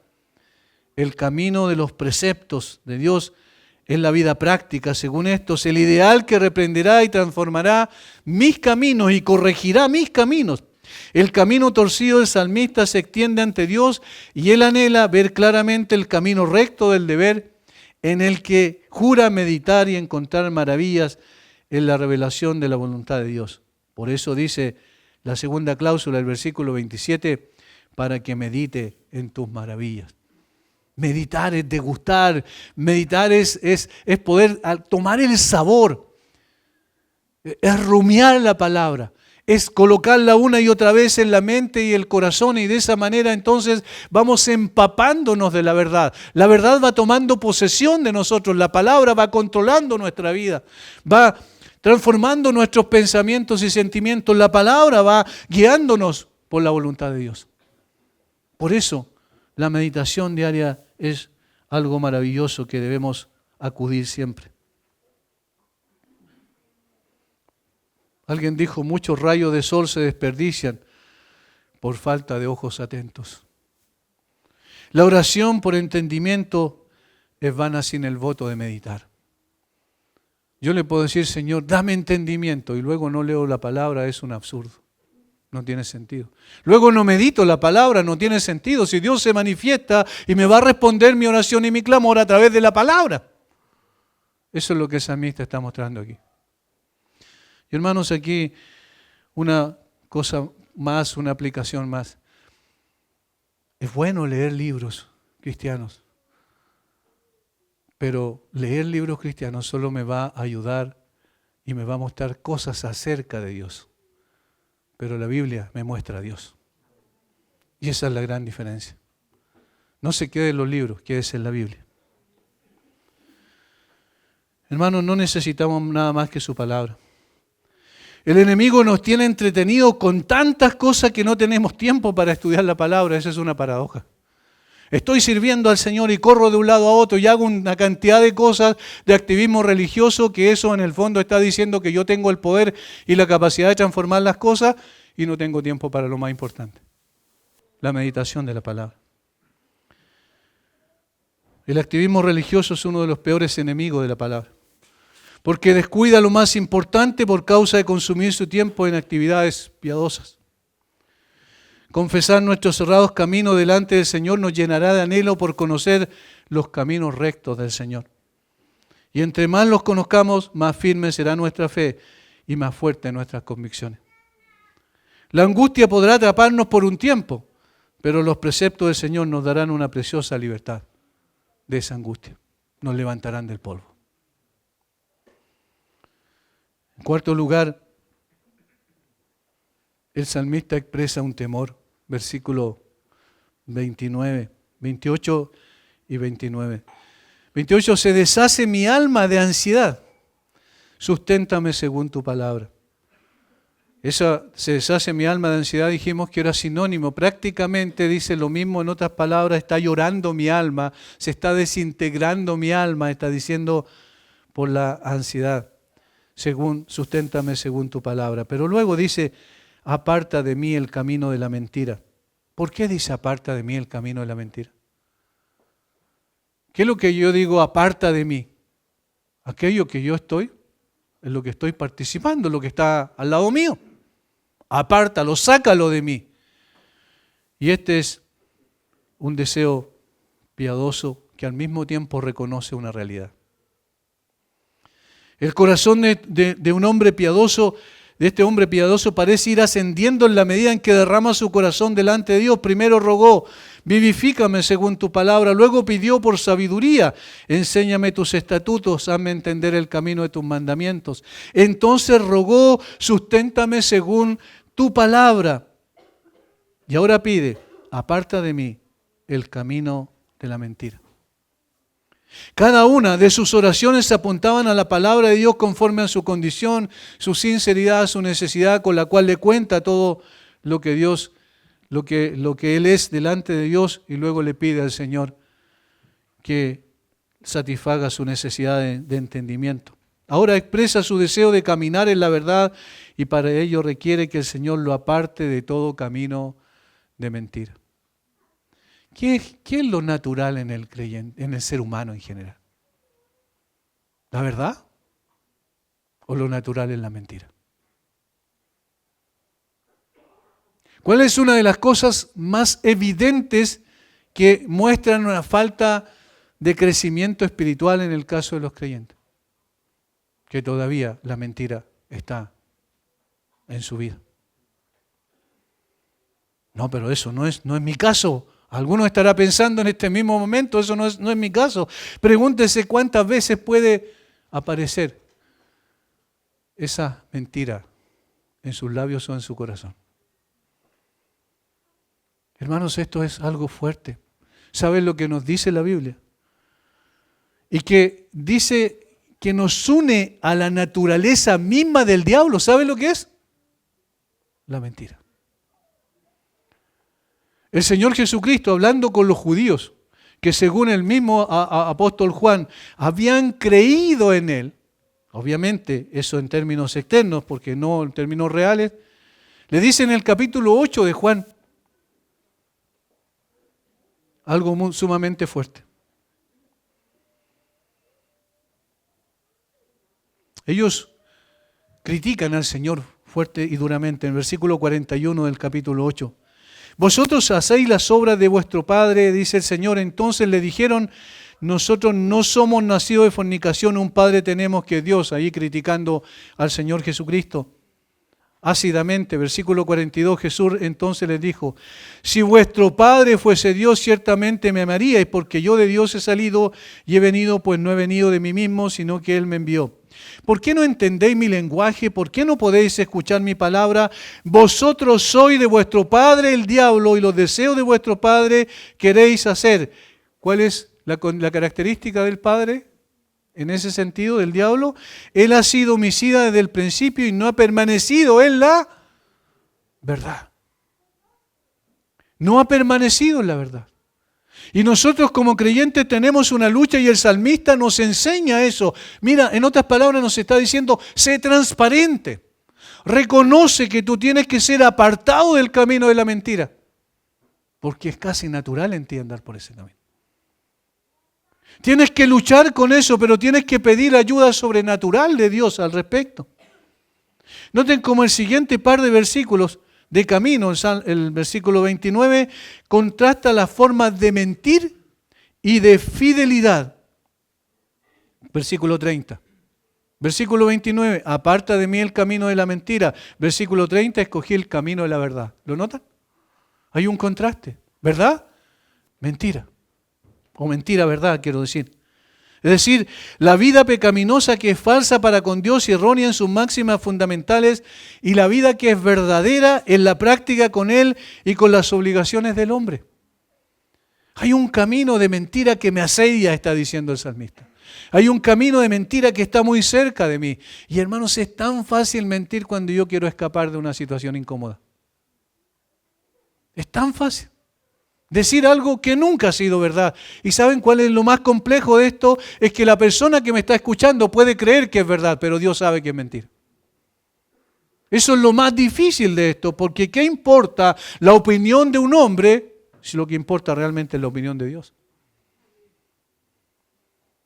El camino de los preceptos de Dios es la vida práctica. Según esto, es el ideal que reprenderá y transformará mis caminos y corregirá mis caminos. El camino torcido del salmista se extiende ante Dios y él anhela ver claramente el camino recto del deber en el que jura meditar y encontrar maravillas en la revelación de la voluntad de Dios. Por eso dice la segunda cláusula del versículo 27, para que medite en tus maravillas. Meditar es degustar, meditar es poder tomar el sabor, es rumiar la palabra. Es colocarla una y otra vez en la mente y el corazón y de esa manera entonces vamos empapándonos de la verdad. La verdad va tomando posesión de nosotros, la palabra va controlando nuestra vida, va transformando nuestros pensamientos y sentimientos, la palabra va guiándonos por la voluntad de Dios. Por eso la meditación diaria es algo maravilloso que debemos acudir siempre. Alguien dijo, muchos rayos de sol se desperdician por falta de ojos atentos. La oración por entendimiento es vana sin el voto de meditar. Yo le puedo decir, Señor, dame entendimiento, y luego no leo la palabra, es un absurdo. No tiene sentido. Luego no medito la palabra, no tiene sentido. Si Dios se manifiesta y me va a responder mi oración y mi clamor a través de la palabra. Eso es lo que el salmista está mostrando aquí. Y hermanos, aquí una cosa más, una aplicación más. Es bueno leer libros cristianos, Pero leer libros cristianos solo me va a ayudar y me va a mostrar cosas acerca de Dios. Pero la Biblia me muestra a Dios. Y esa es la gran diferencia. No se quede en los libros, quédese en la Biblia. Hermanos, no necesitamos nada más que su palabra. El enemigo nos tiene entretenidos con tantas cosas que no tenemos tiempo para estudiar la palabra. Esa es una paradoja. Estoy sirviendo al Señor y corro de un lado a otro y hago una cantidad de cosas de activismo religioso que eso en el fondo está diciendo que yo tengo el poder y la capacidad de transformar las cosas y no tengo tiempo para lo más importante, la meditación de la palabra. El activismo religioso es uno de los peores enemigos de la palabra, porque descuida lo más importante por causa de consumir su tiempo en actividades piadosas. Confesar nuestros cerrados caminos delante del Señor nos llenará de anhelo por conocer los caminos rectos del Señor. Y entre más los conozcamos, más firme será nuestra fe y más fuertes nuestras convicciones. La angustia podrá atraparnos por un tiempo, pero los preceptos del Señor nos darán una preciosa libertad de esa angustia. Nos levantarán del polvo. En cuarto lugar, el salmista expresa un temor. Versículo 29, 28 y 29. 28, se deshace mi alma de ansiedad. Susténtame según tu palabra. Esa se deshace mi alma de ansiedad, dijimos que era sinónimo. Prácticamente dice lo mismo en otras palabras, está llorando mi alma, se está desintegrando mi alma, está diciendo por la ansiedad. Susténtame según tu palabra. Pero luego dice, aparta de mí el camino de la mentira. ¿Por qué dice aparta de mí el camino de la mentira? ¿Qué es lo que yo digo aparta de mí? Aquello que yo estoy, es lo que estoy participando, lo que está al lado mío. Apártalo, sácalo de mí. Y este es un deseo piadoso que al mismo tiempo reconoce una realidad. El corazón de un hombre piadoso, de este hombre piadoso, parece ir ascendiendo en la medida en que derrama su corazón delante de Dios. Primero rogó, vivifícame según tu palabra. Luego pidió por sabiduría, enséñame tus estatutos, hazme entender el camino de tus mandamientos. Entonces rogó, susténtame según tu palabra. Y ahora pide, aparta de mí el camino de la mentira. Cada una de sus oraciones apuntaban a la palabra de Dios conforme a su condición, su sinceridad, su necesidad, con la cual le cuenta todo lo que Dios, lo que él es delante de Dios, y luego le pide al Señor que satisfaga su necesidad de entendimiento. Ahora expresa su deseo de caminar en la verdad y para ello requiere que el Señor lo aparte de todo camino de mentira. ¿Qué es lo natural en el creyente, en el ser humano en general? ¿La verdad? ¿O lo natural es la mentira? ¿Cuál es una de las cosas más evidentes que muestran una falta de crecimiento espiritual en el caso de los creyentes? Que todavía la mentira está en su vida. No, pero eso no es mi caso. Alguno estará pensando en este mismo momento, eso no es mi caso. Pregúntese cuántas veces puede aparecer esa mentira en sus labios o en su corazón. Hermanos, esto es algo fuerte. ¿Saben lo que nos dice la Biblia? Y que dice que nos une a la naturaleza misma del diablo. ¿Saben lo que es? La mentira. El Señor Jesucristo, hablando con los judíos, que según el mismo apóstol Juan, habían creído en Él, obviamente eso en términos externos, porque no en términos reales, le dice en el capítulo 8 de Juan algo sumamente fuerte. Ellos critican al Señor fuerte y duramente en el versículo 41 del capítulo 8. Vosotros hacéis las obras de vuestro padre, dice el Señor. Entonces le dijeron, nosotros no somos nacidos de fornicación, un padre tenemos que es Dios, ahí criticando al Señor Jesucristo. ácidamente. Versículo 42, Jesús entonces les dijo: si vuestro Padre fuese Dios, ciertamente me amaríais, porque yo de Dios he salido y he venido, pues no he venido de mí mismo, sino que Él me envió. ¿Por qué no entendéis mi lenguaje? ¿Por qué no podéis escuchar mi palabra? Vosotros sois de vuestro padre el diablo, y los deseos de vuestro padre queréis hacer. ¿Cuál es la característica del padre? En ese sentido, del diablo: él ha sido homicida desde el principio y no ha permanecido en la verdad. No ha permanecido en la verdad. Y nosotros como creyentes tenemos una lucha, y el salmista nos enseña eso. Mira, en otras palabras nos está diciendo: sé transparente. Reconoce que tú tienes que ser apartado del camino de la mentira, porque es casi natural en ti andar por ese camino. Tienes que luchar con eso, pero tienes que pedir ayuda sobrenatural de Dios al respecto. Noten cómo el siguiente par de versículos de camino, el versículo 29, contrasta las formas de mentir y de fidelidad. Versículo 30. Versículo 29, aparta de mí el camino de la mentira. Versículo 30, escogí el camino de la verdad. ¿Lo notan? Hay un contraste. ¿Verdad? Mentira. O mentira, verdad, quiero decir. Es decir, la vida pecaminosa que es falsa para con Dios y errónea en sus máximas fundamentales, y la vida que es verdadera en la práctica con Él y con las obligaciones del hombre. Hay un camino de mentira que me asedia, está diciendo el salmista. Hay un camino de mentira que está muy cerca de mí. Y hermanos, es tan fácil mentir cuando yo quiero escapar de una situación incómoda. Es tan fácil decir algo que nunca ha sido verdad. ¿Y saben cuál es lo más complejo de esto? Es que la persona que me está escuchando puede creer que es verdad, pero Dios sabe que es mentira. Eso es lo más difícil de esto, porque ¿qué importa la opinión de un hombre si lo que importa realmente es la opinión de Dios?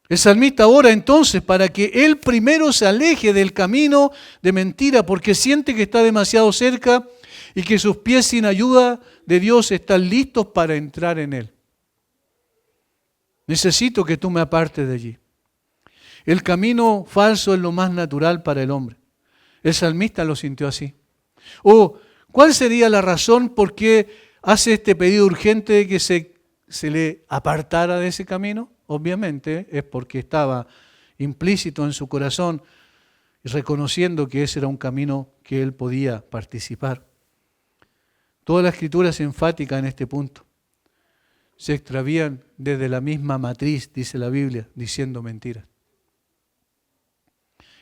El salmista ora entonces para que él primero se aleje del camino de mentira, porque siente que está demasiado cerca y que sus pies sin ayuda de Dios están listos para entrar en él. Necesito que tú me apartes de allí. El camino falso es lo más natural para el hombre. El salmista lo sintió así. ¿Cuál sería la razón por qué hace este pedido urgente de que se le apartara de ese camino? Obviamente es porque estaba implícito en su corazón, reconociendo que ese era un camino que él podía participar. Toda la Escritura es enfática en este punto. Se extravían desde la misma matriz, dice la Biblia, diciendo mentiras.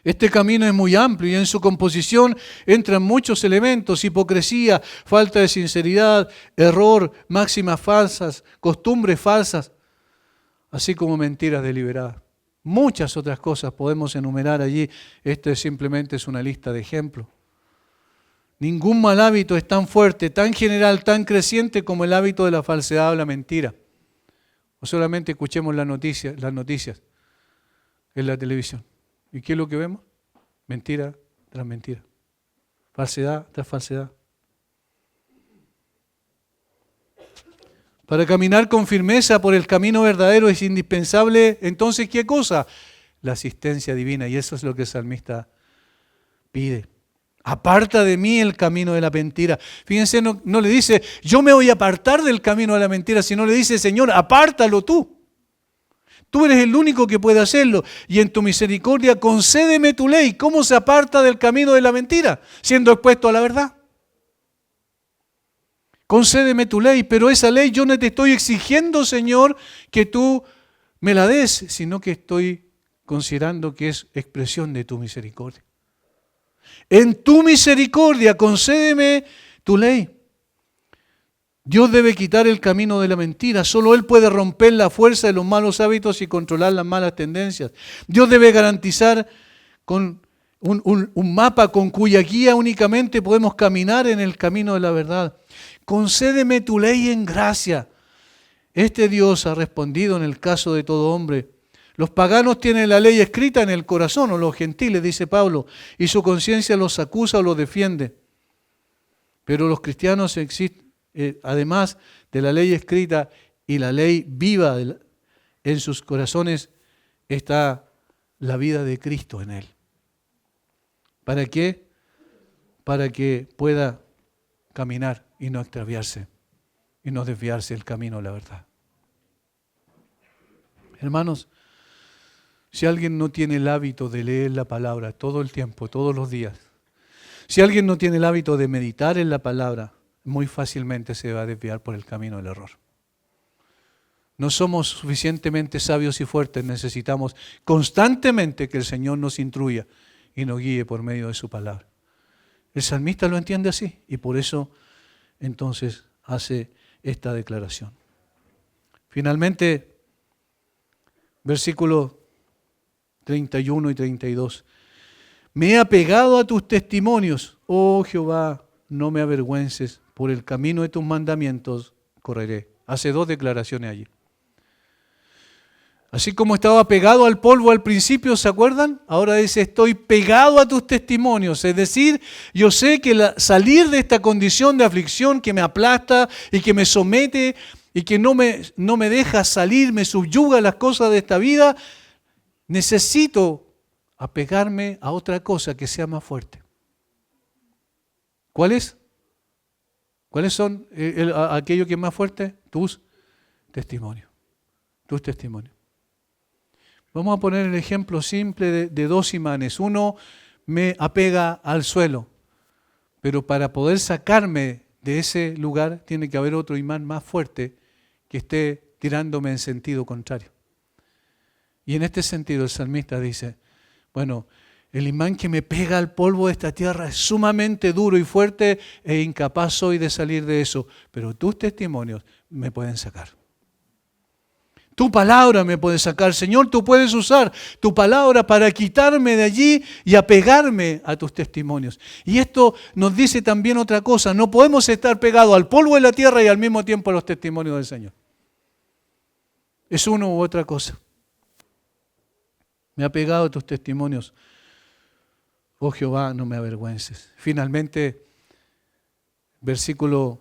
Este camino es muy amplio y en su composición entran muchos elementos: hipocresía, falta de sinceridad, error, máximas falsas, costumbres falsas, así como mentiras deliberadas. Muchas otras cosas podemos enumerar allí. Esto simplemente es una lista de ejemplos. Ningún mal hábito es tan fuerte, tan general, tan creciente como el hábito de la falsedad o la mentira. O solamente escuchemos las noticias en la televisión. ¿Y qué es lo que vemos? Mentira tras mentira. Falsedad tras falsedad. Para caminar con firmeza por el camino verdadero es indispensable, entonces, ¿qué cosa? La asistencia divina, y eso es lo que el salmista pide. Aparta de mí el camino de la mentira. Fíjense, no le dice, yo me voy a apartar del camino de la mentira, sino le dice, Señor, apártalo tú. Tú eres el único que puede hacerlo, y en tu misericordia concédeme tu ley. ¿Cómo se aparta del camino de la mentira? Siendo expuesto a la verdad. Concédeme tu ley, pero esa ley yo no te estoy exigiendo, Señor, que tú me la des, sino que estoy considerando que es expresión de tu misericordia. En tu misericordia concédeme tu ley. Dios debe quitar el camino de la mentira. Solo Él puede romper la fuerza de los malos hábitos y controlar las malas tendencias. Dios debe garantizar con un mapa con cuya guía únicamente podemos caminar en el camino de la verdad. Concédeme tu ley en gracia. Este Dios ha respondido en el caso de todo hombre. Los paganos tienen la ley escrita en el corazón, o los gentiles, dice Pablo, y su conciencia los acusa o los defiende. Pero los cristianos además de la ley escrita y la ley viva en sus corazones, está la vida de Cristo en él. ¿Para qué? para que pueda caminar y no extraviarse y no desviarse del camino de la verdad. Hermanos, si alguien no tiene el hábito de leer la palabra todo el tiempo, todos los días, si alguien no tiene el hábito de meditar en la palabra, muy fácilmente se va a desviar por el camino del error. No somos suficientemente sabios y fuertes, necesitamos constantemente que el Señor nos instruya y nos guíe por medio de su palabra. El salmista lo entiende así y por eso entonces hace esta declaración. Finalmente, versículos 31 y 32. Me he apegado a tus testimonios, oh Jehová, no me avergüences, por el camino de tus mandamientos correré. Hace dos declaraciones allí. Así como estaba pegado al polvo al principio, ¿se acuerdan? Ahora dice, estoy pegado a tus testimonios. Es decir, yo sé que salir de esta condición de aflicción que me aplasta y que me somete y que no me deja salir, me subyuga las cosas de esta vida, necesito apegarme a otra cosa que sea más fuerte. ¿Cuál es? ¿Cuáles son aquello que es más fuerte? Tus testimonios. Tus testimonios. Vamos a poner el ejemplo simple de dos imanes. Uno me apega al suelo, pero para poder sacarme de ese lugar tiene que haber otro imán más fuerte que esté tirándome en sentido contrario. Y en este sentido el salmista dice, bueno, el imán que me pega al polvo de esta tierra es sumamente duro y fuerte e incapaz soy de salir de eso, pero tus testimonios me pueden sacar. Tu palabra me puede sacar, Señor, tú puedes usar tu palabra para quitarme de allí y apegarme a tus testimonios. Y esto nos dice también otra cosa, no podemos estar pegados al polvo de la tierra y al mismo tiempo a los testimonios del Señor. Es uno u otra cosa. Me ha pegado a tus testimonios. Oh Jehová, no me avergüences. Finalmente, versículo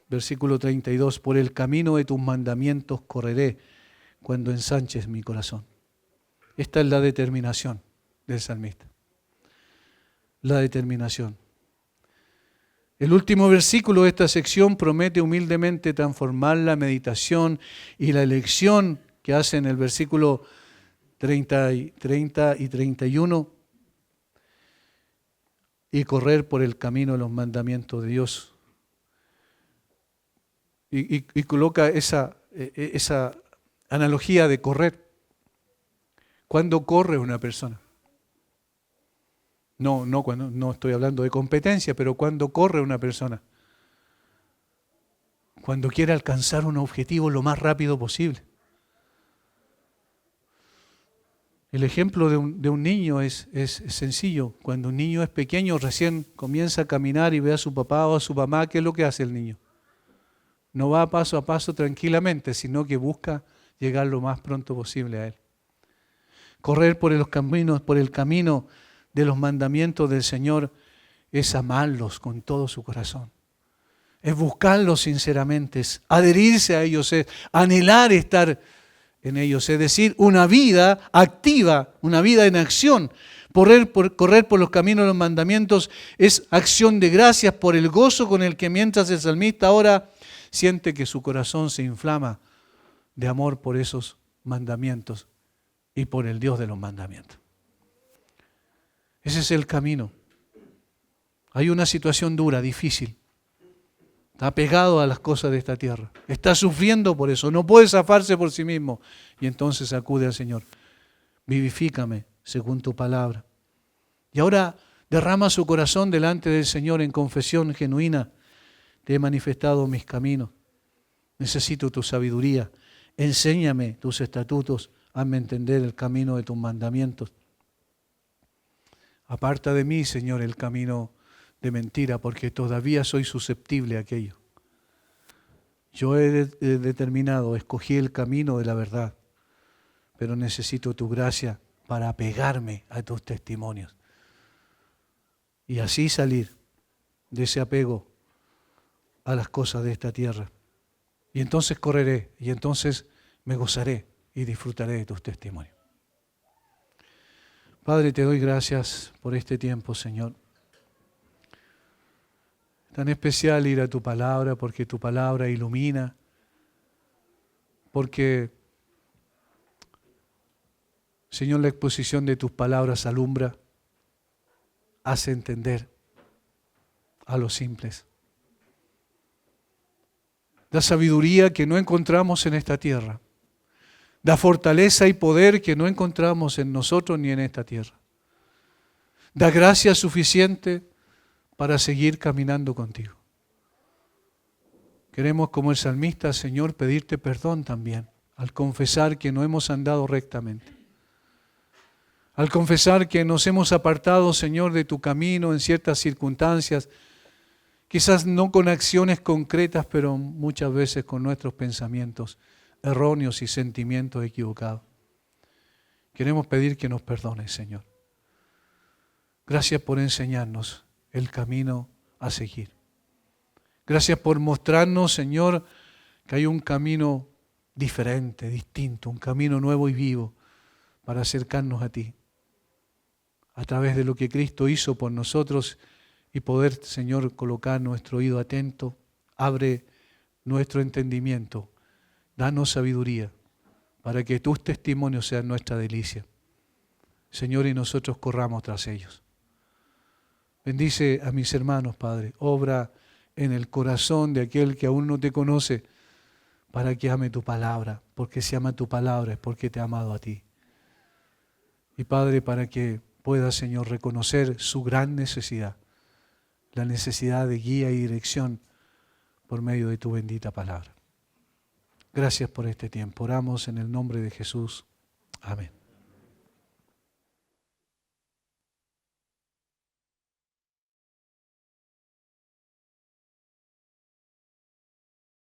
32, por el camino de tus mandamientos correré cuando ensanches mi corazón. Esta es la determinación del salmista. La determinación. El último versículo de esta sección promete humildemente transformar la meditación y la elección que hace en el versículo 30 y 31 y correr por el camino de los mandamientos de Dios. Y coloca esa analogía de correr. ¿Cuándo corre una persona? No estoy hablando de competencia, pero ¿cuándo corre una persona? Cuando quiere alcanzar un objetivo lo más rápido posible. El ejemplo de un niño es sencillo. Cuando un niño es pequeño, recién comienza a caminar y ve a su papá o a su mamá, ¿qué es lo que hace el niño? No va paso a paso tranquilamente, sino que busca llegar lo más pronto posible a él. Correr por el camino de los mandamientos del Señor es amarlos con todo su corazón. Es buscarlos sinceramente, es adherirse a ellos, es anhelar estar en ellos. Es decir, una vida activa, una vida en acción. Correr por los caminos de los mandamientos es acción de gracias por el gozo con el que mientras el salmista ahora siente que su corazón se inflama de amor por esos mandamientos y por el Dios de los mandamientos. Ese es el camino. Hay una situación dura, difícil. Está pegado a las cosas de esta tierra. Está sufriendo por eso. No puede zafarse por sí mismo. Y entonces acude al Señor. Vivifícame según tu palabra. Y ahora derrama su corazón delante del Señor en confesión genuina. Te he manifestado mis caminos. Necesito tu sabiduría. Enséñame tus estatutos. Hazme entender el camino de tus mandamientos. Aparta de mí, Señor, el camino de mentira, porque todavía soy susceptible a aquello. Yo he determinado, escogí el camino de la verdad, pero necesito tu gracia para apegarme a tus testimonios. Y así salir de ese apego a las cosas de esta tierra. Y entonces correré, y entonces me gozaré y disfrutaré de tus testimonios. Padre, te doy gracias por este tiempo, Señor. Tan especial ir a tu palabra porque tu palabra ilumina, porque, Señor, la exposición de tus palabras alumbra, hace entender a los simples. Da sabiduría que no encontramos en esta tierra. Da fortaleza y poder que no encontramos en nosotros ni en esta tierra. Da gracia suficiente para seguir caminando contigo. Queremos, como el salmista, Señor, pedirte perdón también al confesar que no hemos andado rectamente. Al confesar que nos hemos apartado, Señor, de tu camino en ciertas circunstancias, quizás no con acciones concretas, pero muchas veces con nuestros pensamientos erróneos y sentimientos equivocados. Queremos pedir que nos perdones, Señor. Gracias por enseñarnos el camino a seguir. Gracias por mostrarnos, Señor, que hay un camino diferente, distinto, un camino nuevo y vivo para acercarnos a ti. A través de lo que Cristo hizo por nosotros y poder, Señor, colocar nuestro oído atento, abre nuestro entendimiento, danos sabiduría para que tus testimonios sean nuestra delicia. Señor, y nosotros corramos tras ellos. Bendice a mis hermanos, Padre, obra en el corazón de aquel que aún no te conoce para que ame tu palabra, porque si ama tu palabra es porque te ha amado a ti. Y Padre, para que pueda, Señor, reconocer su gran necesidad, la necesidad de guía y dirección por medio de tu bendita palabra. Gracias por este tiempo. Oramos en el nombre de Jesús. Amén.